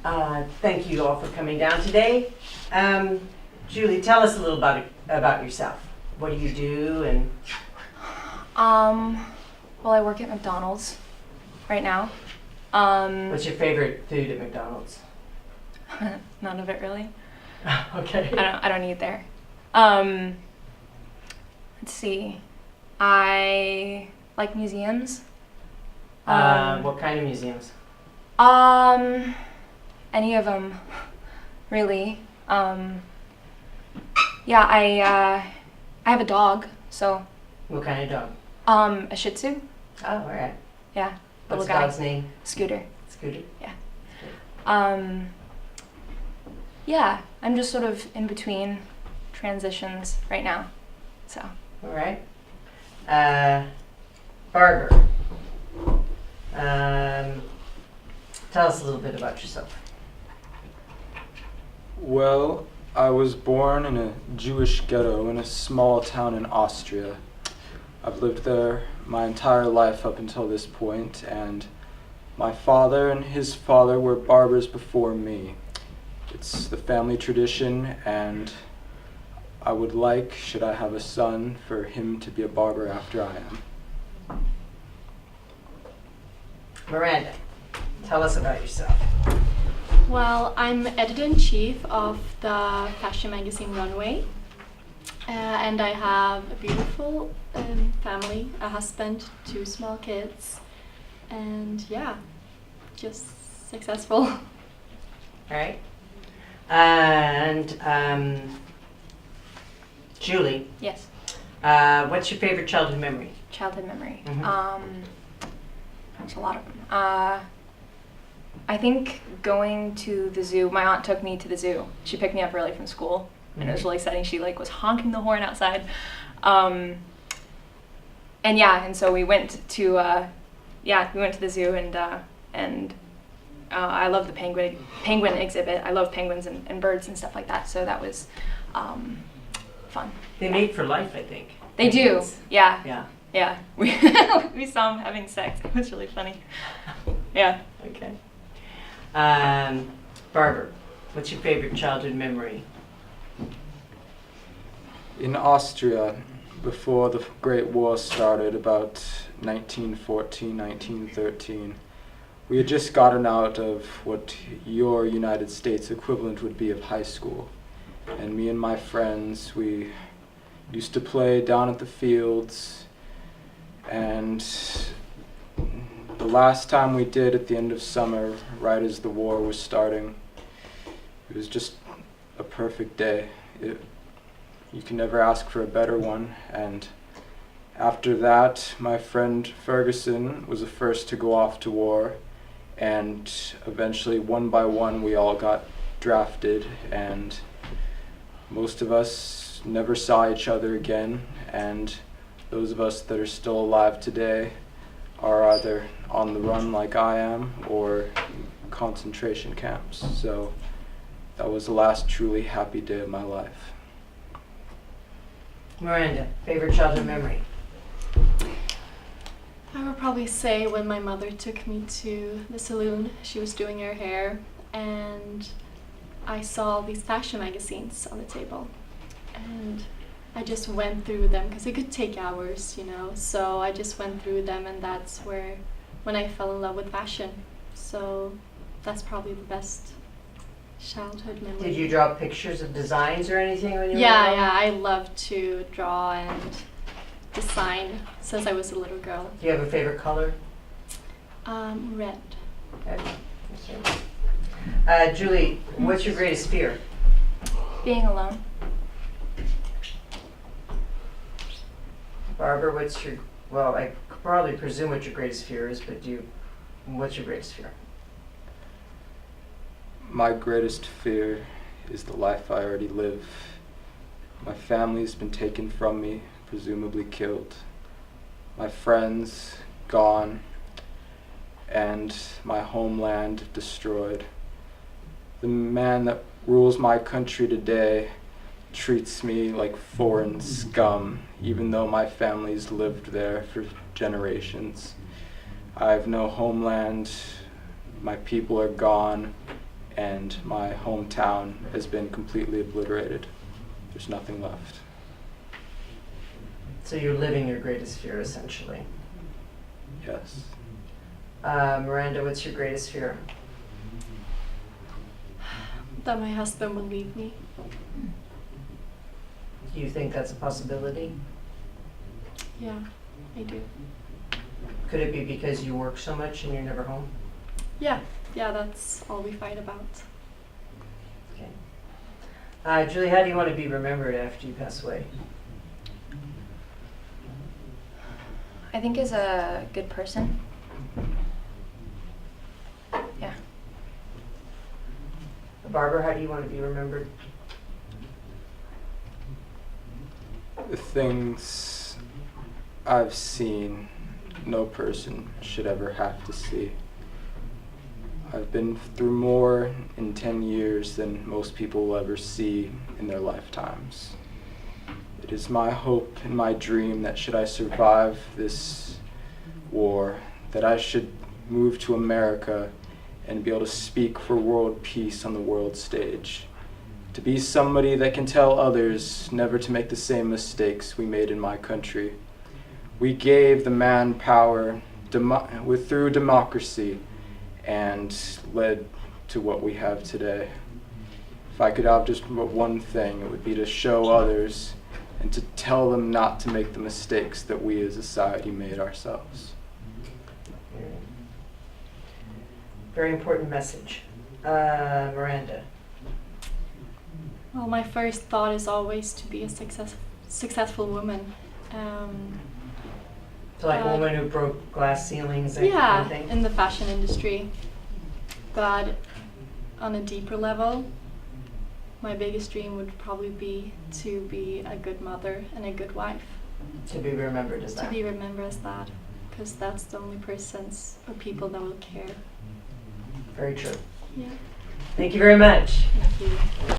Thank you all for coming down today. Julie, tell us a little about yourself. What do you do? And Well, I work at McDonald's right now. what's your favorite food at McDonald's? None of it really. Okay. I don't eat there. Let's see. I like museums. What kind of museums? Any of them, really. Yeah, I have a dog, so. What kind of dog? A Shih Tzu. Oh, all right. Yeah, What's little the guy. dog's name? Scooter. Scooter. Yeah. Yeah, I'm just sort of in between transitions right now, so. All right. Berger. Tell us a little bit about yourself. Well, I was born in a Jewish ghetto in a small town in Austria. I've lived there my entire life up until this point, and my father and his father were barbers before me. It's the family tradition, and I would like, should I have a son, for him to be a barber after I am. Miranda, tell us about yourself. Well, I'm editor-in-chief of the fashion magazine Runway, and I have a beautiful family, a husband, 2 small kids, and yeah, just successful. All right. And Julie, Yes, what's your favorite childhood memory? childhood memory. Mhm. There's a lot of them. I think going to the zoo. My aunt took me to the zoo. She picked me up early from school, and it was really exciting. She was honking the horn outside, and so we went to the zoo, and I love the penguin exhibit. I love penguins and birds and stuff like that. So that was fun. They mate for life, I think. They do. Yeah. Yeah. Yeah. We we saw them having sex. It was really funny. Yeah. Okay. Barbara, what's your favorite childhood memory? In Austria, before the Great War started, about 1914, 1913, we had just gotten out of what your United States equivalent would be of high school. And me and my friends, we used to play down at the fields, and the last time we did at the end of summer, right as the war was starting, it was just a perfect day. You can never ask for a better one. And after that, my friend Ferguson was the first to go off to war, and eventually, one by one, we all got drafted, and most of us never saw each other again, and those of us that are still alive today are either on the run like I am or in concentration camps. So that was the last truly happy day of my life. Miranda, favorite childhood memory? I would probably say when my mother took me to the saloon, she was doing her hair, and I saw these fashion magazines on the table, and I just went through them because it could take hours, so I just went through them, and that's when I fell in love with fashion. So that's probably the best childhood memory. Did you draw pictures of designs or anything when you were Yeah, little? yeah, I love to draw and design since I was a little girl. Do you have a favorite color? Red. Okay. Julie, what's your greatest fear? Being alone. Barbara, I could probably presume what your greatest fear is, but what's your greatest fear? My greatest fear is the life I already live. My family's been taken from me, presumably killed. My friends gone, and my homeland destroyed. The man that rules my country today treats me like foreign scum, even though my family's lived there for generations. I have no homeland, my people are gone, and my hometown has been completely obliterated. There's nothing left. So you're living your greatest fear, essentially. Yes. Miranda, what's your greatest fear? That my husband will leave me. Do you think that's a possibility? Yeah, I do. Could it be because you work so much and you're never home? Yeah, that's all we fight about. Okay. Julie, how do you want to be remembered after you pass away? I think as a good person. Yeah. LaBarbara, how do you want to be remembered? The things I've seen, no person should ever have to see. I've been through more in 10 years than most people will ever see in their lifetimes. It is my hope and my dream that should I survive this war, that I should move to America and be able to speak for world peace on the world stage. To be somebody that can tell others never to make the same mistakes we made in my country. We gave the man power through democracy and led to what we have today. If I could have just one thing, it would be to show others and to tell them not to make the mistakes that we as a society made ourselves. Very important message. Miranda. Well, my first thought is always to be a successful woman. So like a Uh, woman who broke glass ceilings and Yeah, kind of thing? in the fashion industry. But on a deeper level, my biggest dream would probably be to be a good mother and a good wife. To be remembered as To that. be remembered as that. Because that's the only persons or people that will care. Very true. Yeah. Thank you very much. Thank you.